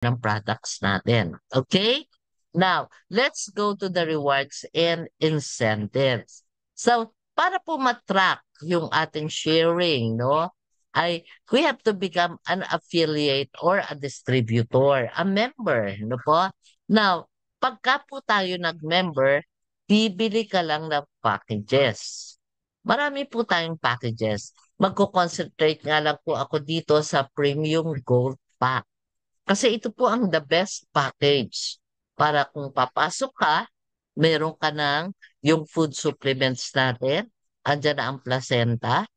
ng products natin. Okay? Now, let's go to the rewards and incentives. So, para po matrack yung ating sharing, no? Ay, we have to become an affiliate or a distributor, a member, no po? Now, pagka po tayo nag-member, bibili ka lang ng packages. Marami po tayong packages. Magko-concentrate nga lang po ako dito sa Premium Gold Pack. Kasi ito po ang the best package. Para kung papasok ka, meron ka ng yung food supplements natin, andyan na ang placenta,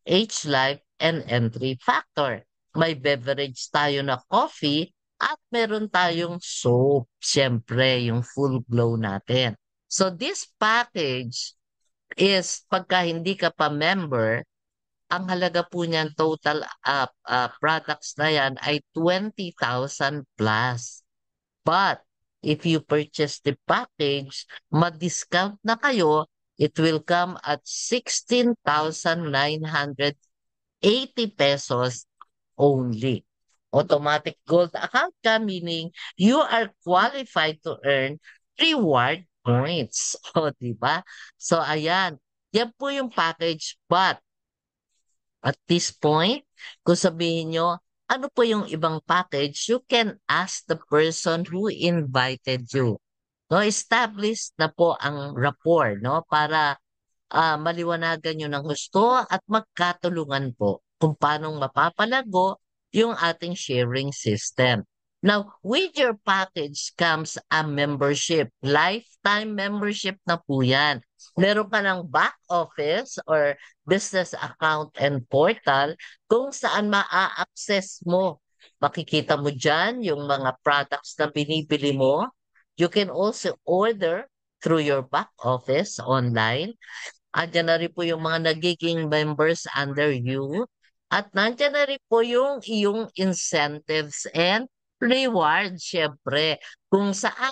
age life, and entry factor. May beverage tayo na coffee at meron tayong soap. Siyempre, yung full glow natin. So this package is pagka hindi ka pa member, ang halaga po niyan total products na yan ay 20,000 plus. But if you purchase the package, ma-discount na kayo, it will come at 16,980 pesos only. Automatic gold account ka, meaning you are qualified to earn reward points. O, di ba? So, ayan. Yan po yung package. But, at this point, kung sabihin nyo, ano po yung ibang package, you can ask the person who invited you. No, establish na po ang rapport, no, para maliwanagan nyo ng gusto at magkatulungan po kung paano mapapalago yung ating sharing system. Now, with your package comes a membership. Lifetime membership na po yan. Meron ka ng back office or business account and portal kung saan maa-access mo. Makikita mo dyan yung mga products na binibili mo. You can also order through your back office online. Andiyan na rin po yung mga nagiging members under you. At nandiyan na rin po yung iyong incentives and rewards, syempre. Kung saan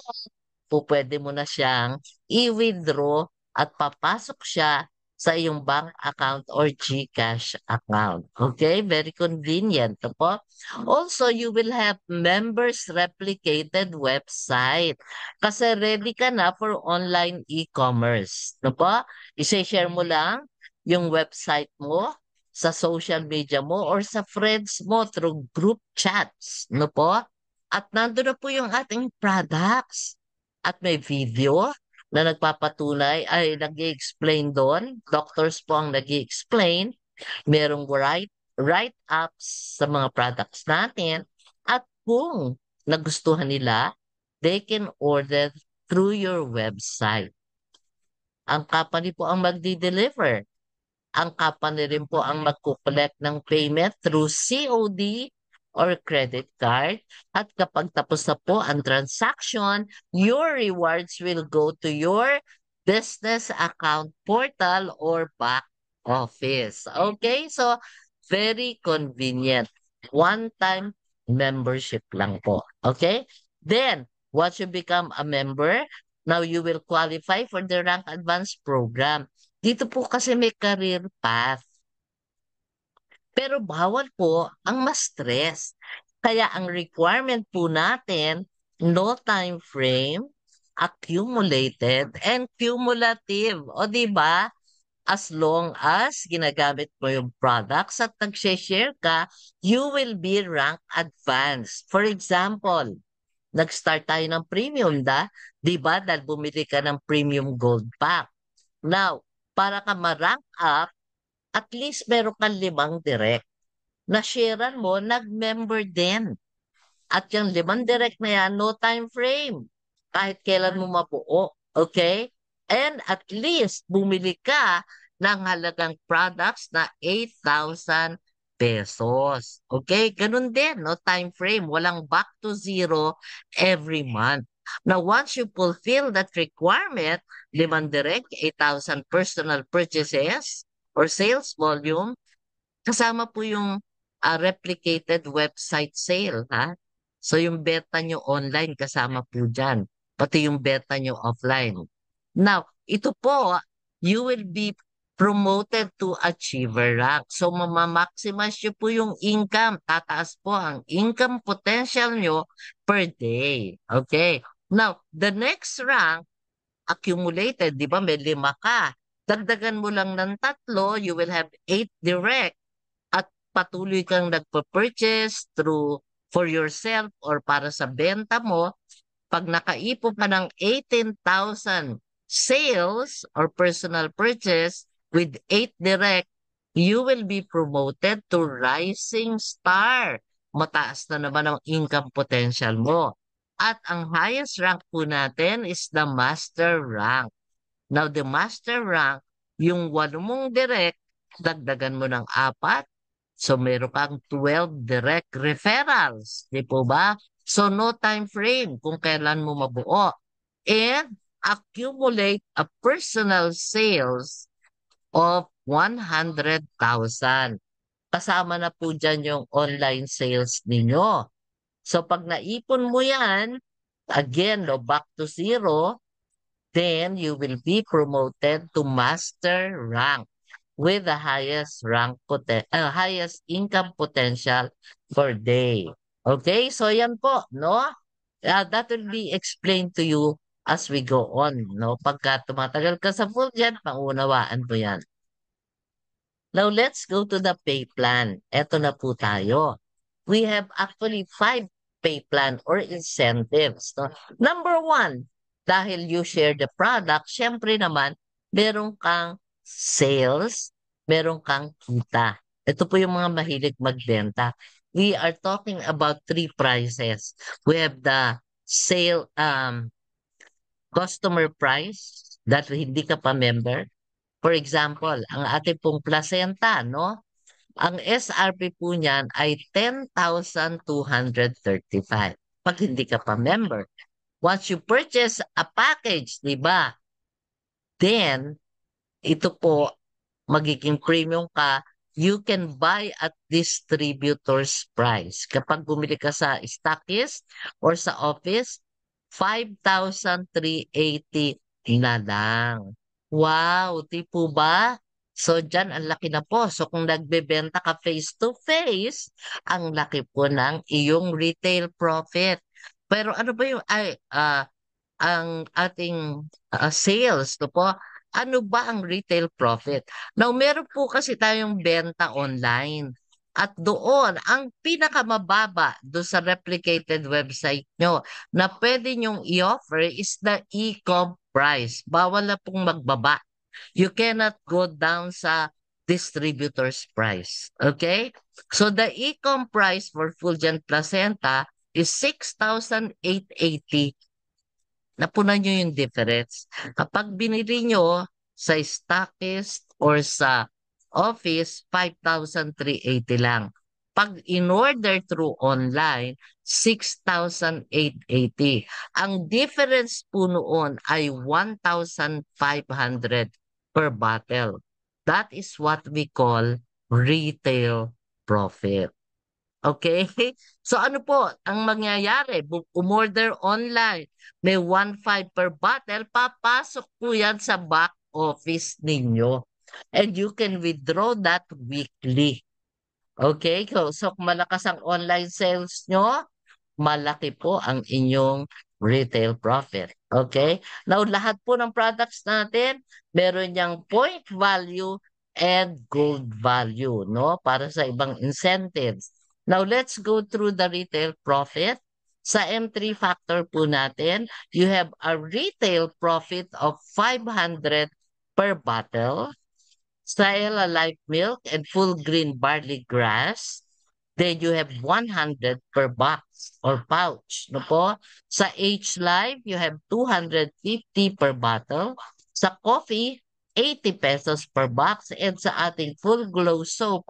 po pwede mo na siyang i-withdraw at papasok siya sa iyong bank account or GCash account. Okay? Very convenient to po. Also, you will have members replicated website. Kasi ready ka na for online e-commerce. No po? I-share mo lang yung website mo sa social media mo or sa friends mo through group chats. No po? At nandun na po yung ating products. At may video na nagpapatunay ay nag-i-explain doon. Doctors po ang nag-i-explain. Merong write-ups sa mga products natin. At kung nagustuhan nila, they can order through your website. Ang company po ang magdi-deliver. Ang company rin po ang magkukolect ng payment through COD or credit card. At kapag tapos na po ang transaction, your rewards will go to your business account portal or back office. Okay? So, very convenient. One-time membership lang po. Okay? Then, once you become a member, now you will qualify for the Rank Advance program. Dito po kasi may career path. Pero bawal po ang ma-stress. Kaya ang requirement po natin, no time frame, accumulated, and cumulative. O di ba? As long as ginagamit mo yung products at nag-share ka, you will be rank advanced. For example, nag-start tayo ng premium, di ba? Dahil bumili ka ng premium gold pack. Now, para ka ma-rank up, at least meron kang 5 direct. Na-sharean mo, nag-member din. At yung 5 direct na yan, no time frame. Kahit kailan mo mabuo. Okay? And at least, bumili ka ng halagang products na 8,000 pesos. Okay? Ganun din, no time frame. Walang back to zero every month. Now, once you fulfill that requirement, 5 direct, 8,000 personal purchases or sales volume, kasama po yung replicated website sale, ha? So yung beta nyo online kasama po dyan. Pati yung beta nyo offline. Now, ito po, you will be promoted to achiever rank. So, maximize nyo po yung income. Tataas po ang income potential nyo per day. Okay. Now, the next rank, accumulated, di ba may 5 ka. Dagdagan mo lang ng 3, you will have 8 direct at patuloy kang nagpa-purchase through for yourself or para sa benta mo. Pag nakaipon ka ng 18,000 sales or personal purchase with 8 direct, you will be promoted to rising star. Mataas na naman ang income potential mo. At ang highest rank po natin is the master rank. Now, the master rank, yung 8 mong direct, dagdagan mo ng 4. So, meron kang 12 direct referrals. Di po ba? So, no time frame kung kailan mo mabuo. And accumulate a personal sales of 100,000. Kasama na po dyan yung online sales ninyo. So, pag naipon mo yan, again, no, back to zero, then you will be promoted to master rank with the highest income potential per day. Okay, so yan po, no? That will be explained to you as we go on, no? Pagka tumatagal ka sa full jet, maunawaan mo yan. Now, let's go to the pay plan. Eto na po tayo. We have actually 5 pay plan or incentives. No? Number 1, dahil you share the product, syempre naman, meron kang sales, meron kang kita. Ito po yung mga mahilig magbenta. We are talking about 3 prices. We have the sale customer price that hindi ka pa member. For example, ang ating pong placenta, no? Ang SRP po niyan ay 10,235 pag hindi ka pa member. Once you purchase a package, di ba? Then, ito po, magiging premium ka, you can buy at distributor's price. Kapag bumili ka sa stockist or sa office, 5,380 na lang. Wow, di po ba? So, dyan ang laki na po. So, kung nagbebenta ka face-to-face, ang laki po ng iyong retail profit. Pero ano ba yung, ang ating sales, to po? Ano ba ang retail profit? Now, meron po kasi tayong benta online. At doon, ang pinakamababa doon sa replicated website nyo na pwede nyong i-offer is the e-com price. Bawal na pong magbaba. You cannot go down sa distributor's price. Okay? So the e-com price for Fulgent Placenta is 6,880. Napunan nyo yung difference. Kapag binili nyo sa stockist or sa office, 5,380 lang. Pag in-order through online, 6,880. Ang difference po noon ay 1,500 per bottle. That is what we call retail profit. Okay? So ano po ang mangyayari? Umorder online, may 1,500 per bottle, papasok po yan sa back office ninyo. And you can withdraw that weekly. Okay? So kung malakas ang online sales nyo, malaki po ang inyong retail profit. Okay? Now, lahat po ng products natin, meron niyang point value and gold value, no? Para sa ibang incentives. Now, let's go through the retail profit. Sa M3 factor po natin, you have a retail profit of 500 per bottle. Stella Life Milk and Full Green Barley Grass. Then you have 100 per box or pouch. No po? Sa H Life, you have 250 per bottle. Sa coffee, 80 pesos per box. And sa ating Full Glow Soap,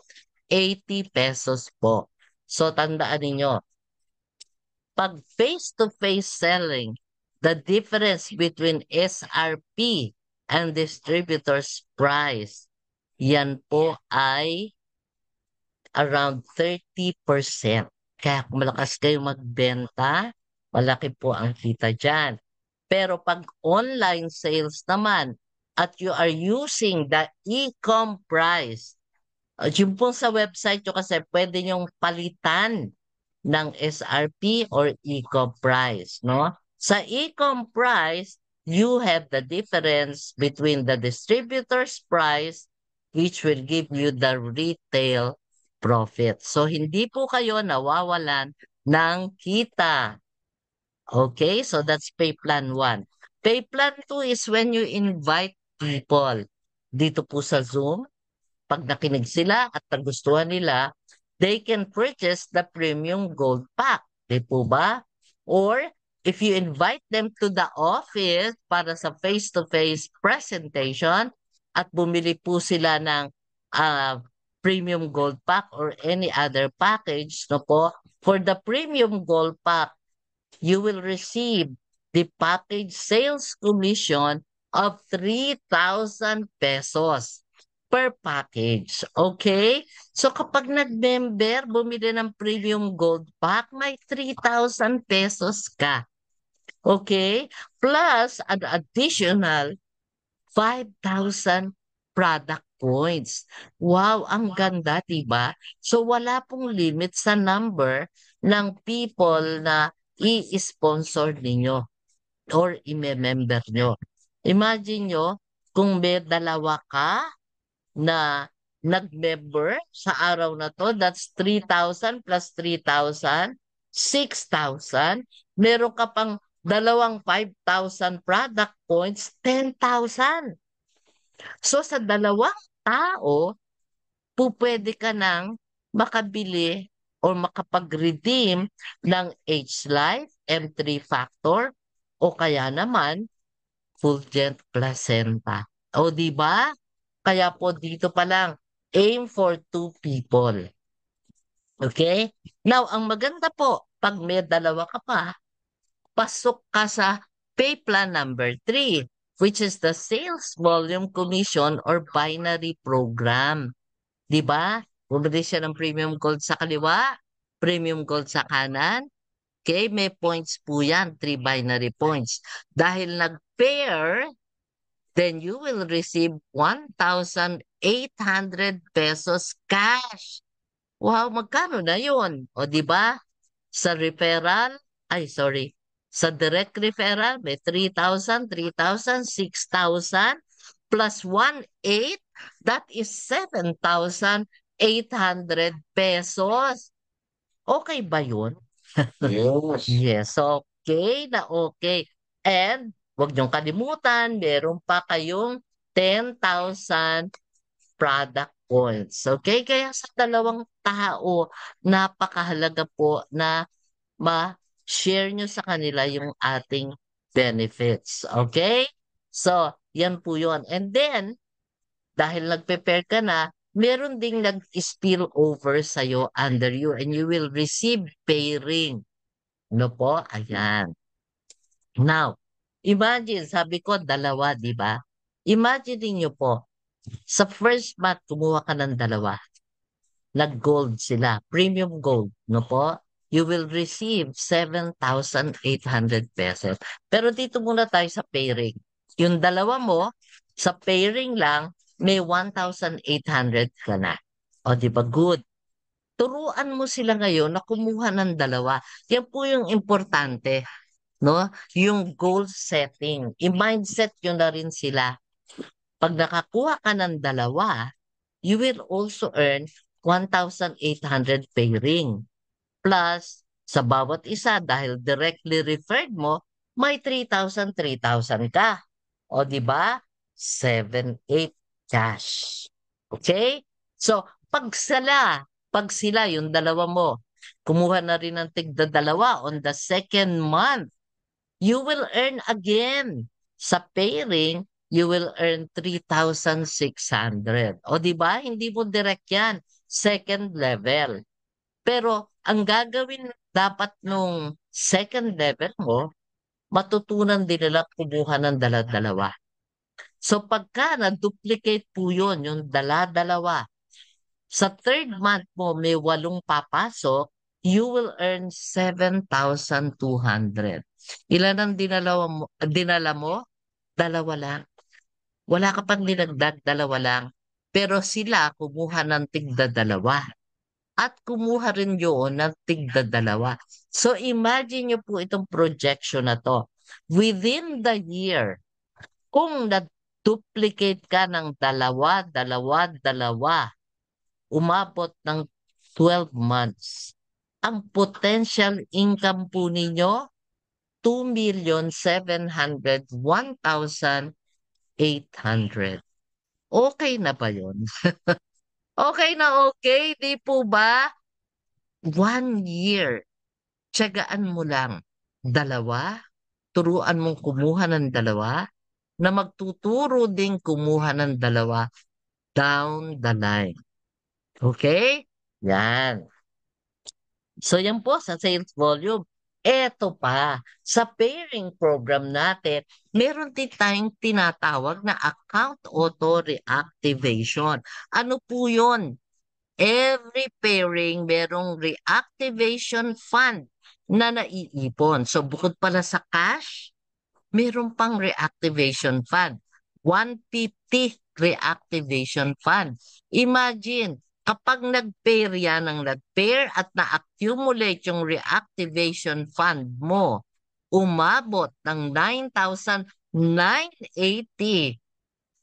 80 pesos po. So tandaan ninyo, pag face-to-face selling, the difference between SRP and distributor's price, yan po ay around 30%. Kaya kung malakas kayo magbenta, malaki po ang kita dyan. Pero pag online sales naman, at you are using the e-com price. Yung po sa website nyo kasi pwede nyong palitan ng SRP or e-com price, no? Sa e-com price, you have the difference between the distributor's price which will give you the retail profit. So hindi po kayo nawawalan ng kita. Okay, so that's pay plan 1. Pay plan 2 is when you invite people dito po sa Zoom. Pag nakinig sila at nagustuhan nila, they can purchase the premium gold pack. Di po ba? Or if you invite them to the office para sa face-to-face presentation at bumili po sila ng ah, premium gold pack or any other package, no po, for the premium gold pack, you will receive the package sales commission of 3,000 pesos per package. Okay? So kapag nag-member, bumili ng premium gold pack, may 3,000 pesos ka. Okay? Plus an additional 5,000 product points. Wow, ang ganda, 'di ba? So wala pong limit sa number ng people na i-sponsor ninyo or i-member nyo. Imagine nyo, kung may dalawa ka na nag-member sa araw na to, that's 3,000 plus 3,000, 6,000. Meron ka pang dalawang 5,000 product points, 10,000. So sa dalawang tao, pupwede ka nang makabili or makapag-redeem ng H-Life, M3 Factor, o kaya naman Fulgent Placenta. O di ba? Kaya po dito pa lang, aim for two people. Okay? Now, ang maganda po, pag may dalawa ka pa, pasok ka sa pay plan number 3, which is the sales volume commission or binary program. Di ba? Bumili siya ng premium gold sa kaliwa, premium gold sa kanan. Okay, may points po yan, 3 binary points. Dahil nag-pair, then you will receive 1,800 pesos cash. Wow, magkano na yun? O di ba? Sa referral, ay sorry, sa direct referral may 3,000, 3,000, 6,000 plus 1,800, that is 7,800 pesos. Okay ba yun? Yes. Yes, okay na okay. And huwag niyong kalimutan, meron pa kayong 10,000 product points. Okay? Kaya sa dalawang tao, napakahalaga po na ma-share nyo sa kanila yung ating benefits. Okay? So, yan po yun. And then, dahil nag-prepare ka na, meron ding nag-spill over sa'yo under you and you will receive pairing. Ano po? Ayan. Now, imagine, sabi ko dalawa, di ba? Imagine niyo po, sa first month, kumuha ka ng dalawa. Nag-gold sila, premium gold, no po? You will receive 7,800 pesos. Pero dito muna tayo sa pairing. Yung dalawa mo, sa pairing lang, may 1,800 ka na. O, di ba? Good. Turuan mo sila ngayon na kumuha ng dalawa. Yan po yung importante, no? Yung goal setting. I-mindset nyo na rin sila. Pag nakakuha ka ng dalawa, you will also earn 1,800 pairing. Plus, sa bawat isa, dahil directly referred mo, may 3,000, 3,000 ka. O, di ba? 7,800 cash. Okay? So, pag sila, yung dalawa mo, kumuha na rin ng tigda dalawa on the second month, you will earn again. Sa pairing, you will earn 3,600. O di ba? Hindi mo direct yan. Second level. Pero ang gagawin dapat nung second level mo, matutunan din nila kumuha ng dala-dalawa. So pagka na-duplicate po yun, yung dala-dalawa, sa third month mo may 8 papasok, you will earn 7,200. Ilan ang dinala mo? Dalawa lang. wala ka pang dinagdag, dalawa lang. Pero sila kumuha ng tigda-dalawa at kumuha rin yun ng tigda-dalawa. So imagine nyo po itong projection na to. Within the year, kung nag-duplicate ka ng dalawa, dalawa, dalawa, umabot ng 12 months, ang potential income po ninyo, 2,701,800. Okay na ba yun? Okay na okay, di po ba? 1 year. Tiyagaan mo lang. Dalawa, turuan mong kumuha ng dalawa, na magtuturo ding kumuha ng dalawa down the line. Okay? Yan. So yan po sa sales volume. Eto pa, sa pairing program natin, meron din tayong tinatawag na account auto reactivation. Ano po yun? Every pairing merong reactivation fund na naiipon. So bukod pala sa cash, meron pang reactivation fund. 150 reactivation fund. Imagine, kapag nag-pair yan ng nag-pair at na-accumulate yung reactivation fund mo, umabot ng 9,980,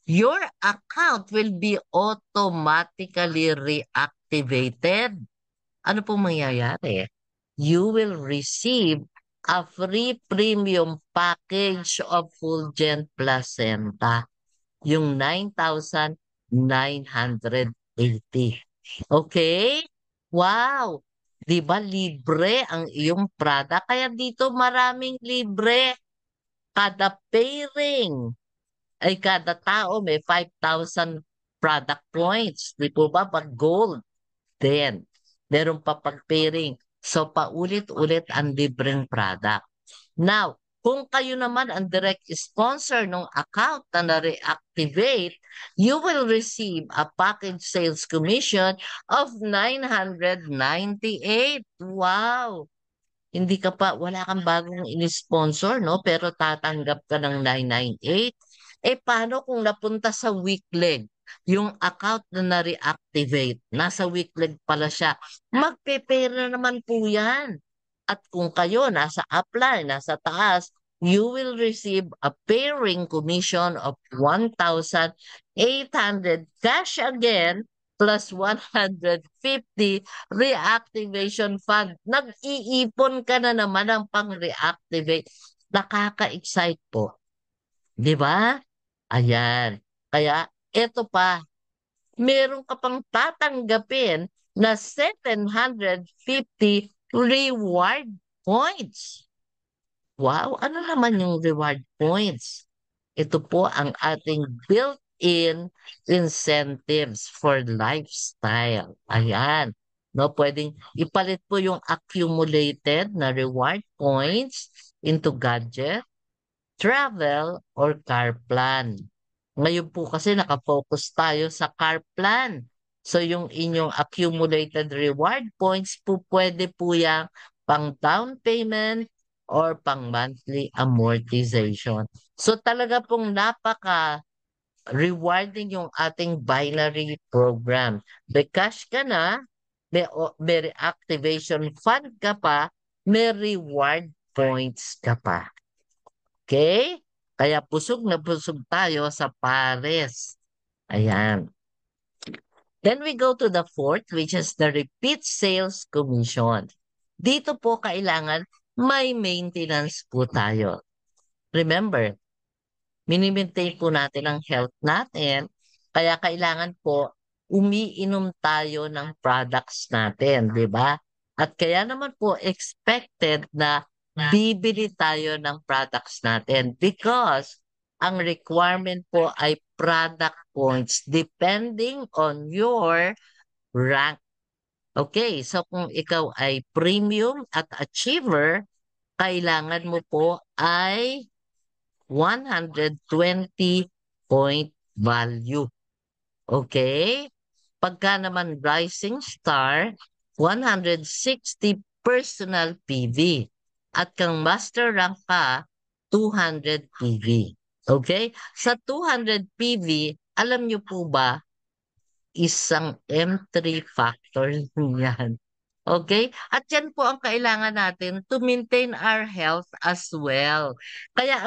your account will be automatically reactivated. Ano pong mangyayari? You will receive a free premium package of Fulgent Placenta, yung 9,980. Okay? Wow! Di ba libre ang iyong product? Kaya dito maraming libre. Kada pairing ay kada tao may 5,000 product points. Di po ba? Pag gold, then meron pa pag pairing. So paulit-ulit ang libreng product. Now, kung kayo naman ang direct sponsor ng account na na-reactivate, you will receive a package sales commission of 998. Wow! Hindi ka pa, wala kang bagong in-sponsor, no? Pero tatanggap ka ng 998. Eh, paano kung napunta sa weak leg? Yung account na na-reactivate, nasa weak leg pala siya. Magpe-pera naman po yan. At kung kayo nasa upline, nasa taas, you will receive a pairing commission of 1,800 cash again plus 150 reactivation fund. Nag-iipon ka na naman ng pang-reactivate. Nakaka-excite po. Di ba? Ayan. Kaya, eto pa, meron ka pang tatanggapin na 750 reward points. Wow, ano naman yung reward points? Ito po ang ating built-in incentives for lifestyle. Ayan. No, pwedeng ipalit po yung accumulated na reward points into gadget, travel, or car plan. Ngayon po kasi nakafocus tayo sa car plan. So yung inyong accumulated reward points po pwede po yung pang down payment or pang monthly amortization. So talaga pong napaka rewarding yung ating binary program. May cash ka na, may reactivation fund ka pa, may reward points ka pa. Okay? Kaya pusog na pusog tayo sa pares. Ayan. Then we go to the fourth, which is the repeat sales commission. Dito po kailangan may maintenance po tayo. Remember, minimaintain po natin ang health natin, kaya kailangan po umiinom tayo ng products natin, di ba? At kaya naman po expected na bibili tayo ng products natin because ang requirement po ay product points depending on your rank. Okay, so kung ikaw ay premium at achiever, kailangan mo po ay 120 point value. Okay? Pagka naman rising star, 160 personal PV. At kang master rank ka, 200 PV. Okay? Sa 200 PV, alam niyo po ba, isang M3 factor yan. Okay? At yan po ang kailangan natin to maintain our health as well. Kaya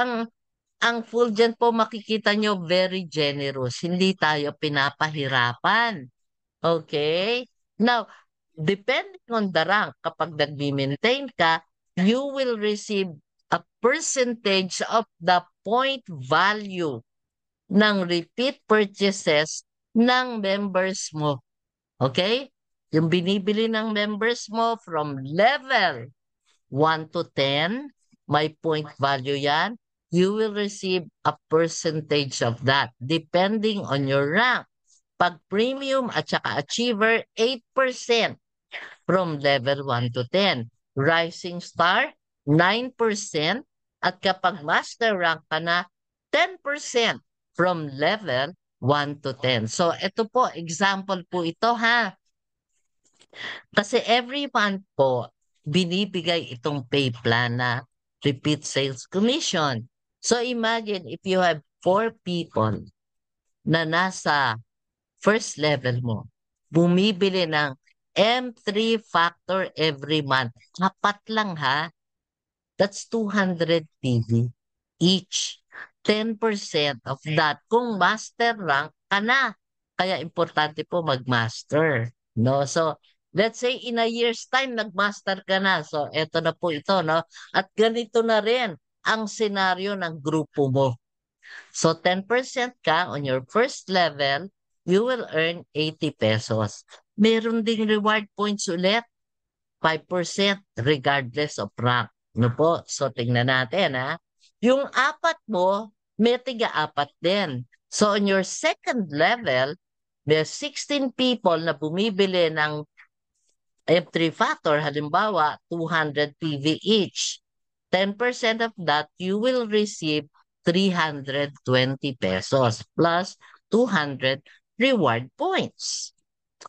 ang Fulgent po makikita nyo very generous. Hindi tayo pinapahirapan. Okay? Now, depending on the rank, kapag nag-maintain ka, you will receive a percentage of the point value ng repeat purchases ng members mo. Okay? Yung binibili ng members mo from level 1 to 10, may point value yan. You will receive a percentage of that depending on your rank. Pag premium at saka achiever, 8% from level 1 to 10. Rising star, 9%. At kapag master rank ka na, 10% from level 1 to 10. So, ito po, example po ito ha. Kasi every month po, binibigay itong pay plan na repeat sales commission. So, imagine if you have 4 people na nasa first level mo, bumibili ng M3 factor every month. Apat lang ha. That's 200 PV each. 10% of that. Kung master rank ka na. Kaya importante po mag-master. No? So, let's say in a year's time, nag-master ka na. So, eto na po ito. No? At ganito na rin ang senaryo ng grupo mo. So 10% ka on your first level, you will earn 80 pesos. Meron ding reward points ulit, 5% regardless of rank. No po? So tingnan natin ha. Yung apat mo, may tiga-apat din. So on your second level, may 16 people na bumibili ng F3 factor, halimbawa 200 PV each. 10% of that, you will receive 320 pesos plus 200 reward points.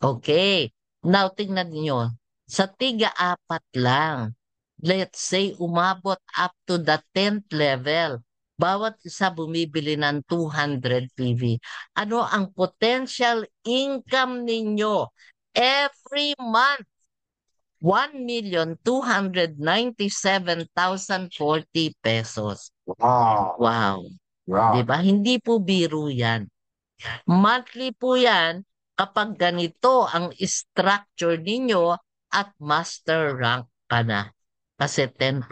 Okay. Now, tingnan niyo. Sa tiga-apat lang, let's say umabot up to the 10th level, bawat isa bumibili ng 200 PV. Ano ang potential income ninyo every month? 1,297,040 pesos. Wow. Wow. Wow. 'Di ba? Hindi po biro 'yan. Monthly po 'yan kapag ganito ang structure ninyo at master rank ka na. Kasi 10%.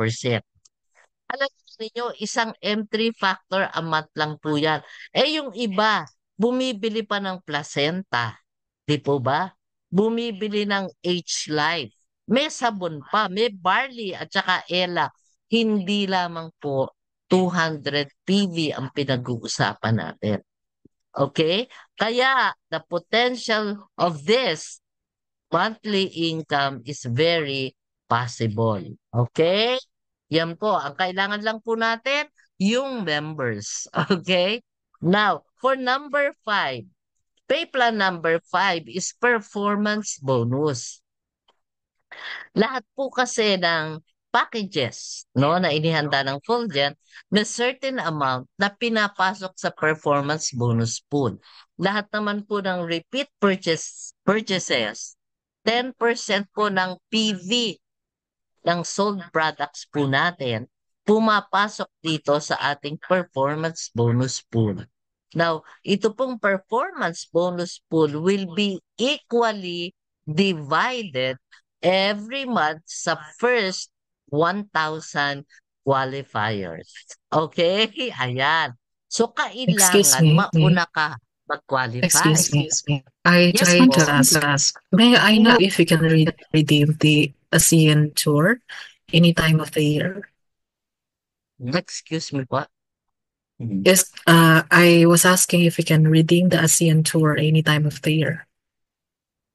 Alam niyo isang M3 factor a month lang po 'yan. Eh yung iba, bumibili pa ng placenta. Di po ba? Bumibili ng H-Life. May sabon pa, may barley at saka Ella. Hindi lamang po 200 PV ang pinag-uusapan natin. Okay? Kaya the potential of this monthly income is very possible. Okay? Yan po. Ang kailangan lang po natin, yung members. Okay? Now, for number 5, pay plan number 5 is performance bonus. Lahat po kasi ng packages no, na inihanda ng Fulgent, may certain amount na pinapasok sa performance bonus pool. Lahat naman po ng repeat purchases, 10% po ng PV ng sold products po natin, pumapasok dito sa ating performance bonus pool. Now, ito pong performance bonus pool will be equally divided every month sa first 1,000 qualifiers. Okay? Ayan. So, Excuse kailangan me. mauna ka mag-qualify. Excuse me. I Yes just want to po. ask, may I know if you can redeem the ASEAN tour any time of the year? Excuse me po. Yes, I was asking if you can redeem the ASEAN tour any time of the year.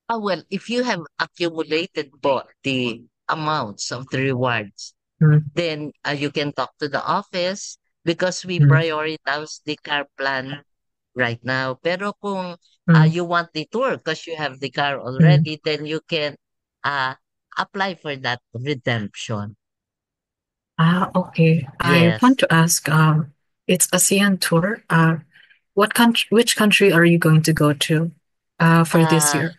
Well, if you have accumulated po the amounts of the rewards, Mm, then you can talk to the office because we mm, prioritize the car plan right now. Pero kung mm, you want the tour because you have the car mm. already, then you can uh, apply for that redemption. Okay. I want Yes. to ask, It's ASEAN tour. Which country are you going to go to for this Ah, year?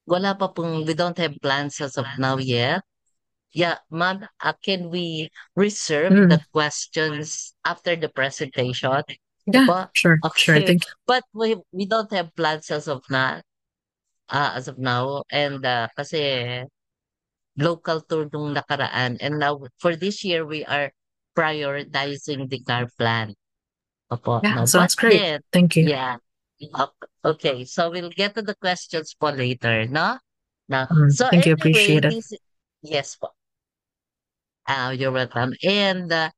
wala pa pong we don't have plans as of now yet. Yeah, ma'am, can we reserve the Mm, questions after the presentation? yeah, Opo? sure. Okay. Thank you. But we don't have plans as of now and kasi local tour nung nakaraan and now for this year we are prioritizing the car plan. Opo, Yeah, no. But sounds great. then, Thank you. yeah. Okay, so we'll get to the questions po later, no? Now, so Thank you. anyway, Appreciate it. this yes po. You're welcome. And the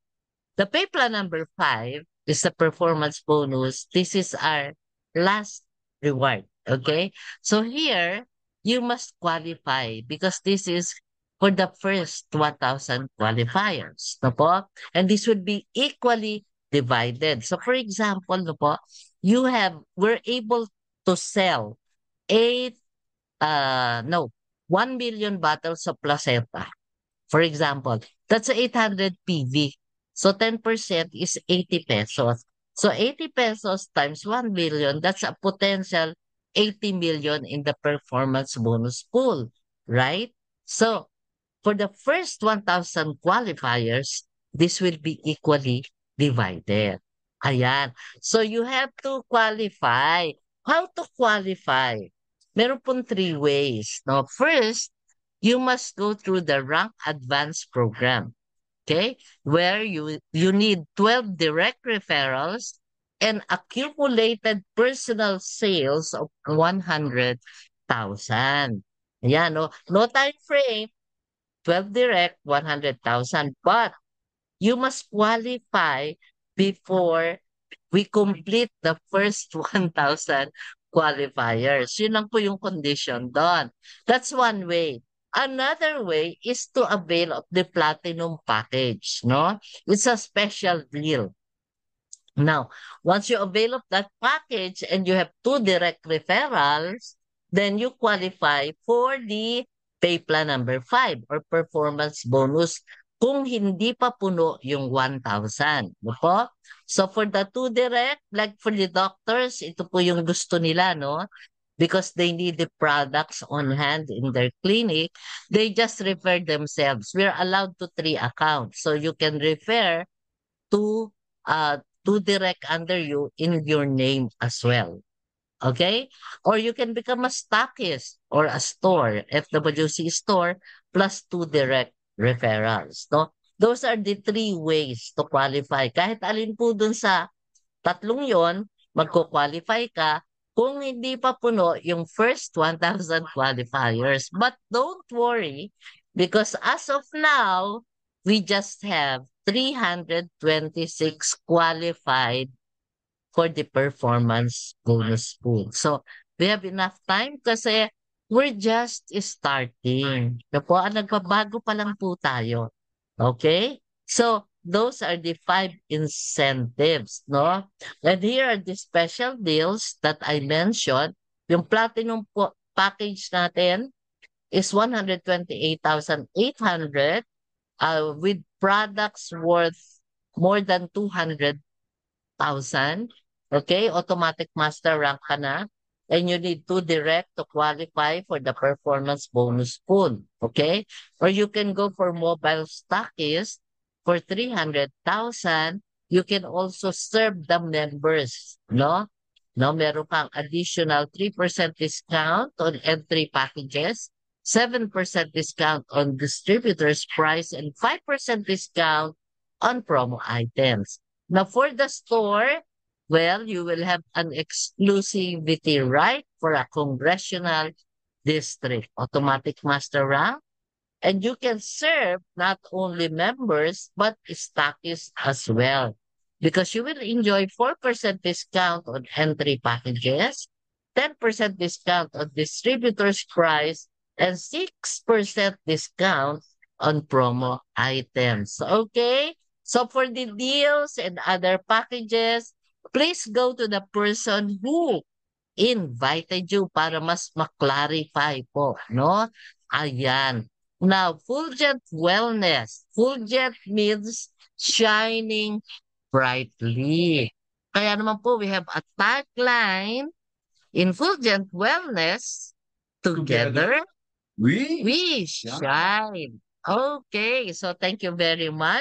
pay plan number 5 is the performance bonus. This is our last reward. Okay. So here, you must qualify because this is for the first 1,000 qualifiers. No po? And this would be equally divided. So for example, no po, we're able to sell eight, no, 1 million bottles of placenta. For example, that's 800 PV. So 10% is 80 pesos. So 80 pesos times 1 billion, that's a potential 80 million in the performance bonus pool, right? So for the first 1,000 qualifiers, this will be equally divided. Ayan. So you have to qualify. How to qualify? Meron pong three ways. No? First, you must go through the rank advance program, okay? Where you need 12 direct referrals and accumulated personal sales of 100,000. Ayan, no? No time frame, 12 direct, 100,000. But you must qualify before we complete the first 1,000 qualifiers. Yun lang po yung condition doon. That's one way. Another way is to avail of the platinum package, no? It's a special deal. Now, once you avail of that package and you have two direct referrals, then you qualify for the pay plan number 5 or performance bonus kung hindi pa puno yung 1,000. No po? So for the two direct, like for the doctors, ito po yung gusto nila, no? Because they need the products on hand in their clinic, they just refer themselves. We're allowed to 3 accounts. So you can refer to to direct under you in your name as well. Okay? Or you can become a stockist or a store, FWC store, plus two direct referrals. No? Those are the three ways to qualify. Kahit alin po dun sa tatlong yon, magko-qualify ka kung hindi pa puno yung first 1,000 qualifiers. But don't worry because as of now, we just have 326 qualified for the performance bonus pool. So, we have enough time kasi we're just starting. Na po, nagbabago pa lang po tayo. Okay? So, those are the 5 incentives, no? And here are the special deals that I mentioned. Yung platinum po package natin is 128,800 with products worth more than 200,000. Okay, automatic master rank ka na. And you need to direct to qualify for the performance bonus pool. Okay? Or you can go for mobile stockist for 300,000. You can also serve the members. No? No, meron kang additional 3% discount on entry packages, 7% discount on distributor's price, and 5% discount on promo items. Now, for the store, well, you will have an exclusivity right for a congressional district, automatic master rank, and you can serve not only members, but stockists as well. Because you will enjoy 4% discount on entry packages, 10% discount on distributor's price, and 6% discount on promo items. Okay? So for the deals and other packages, please go to the person who invited you para mas ma-clarify po, no? Ayan. Now, Fulgent Wellness. Fulgent means shining brightly. Kaya naman po, we have a tagline, Infulgent Wellness, together We we shine. Okay, so thank you very much.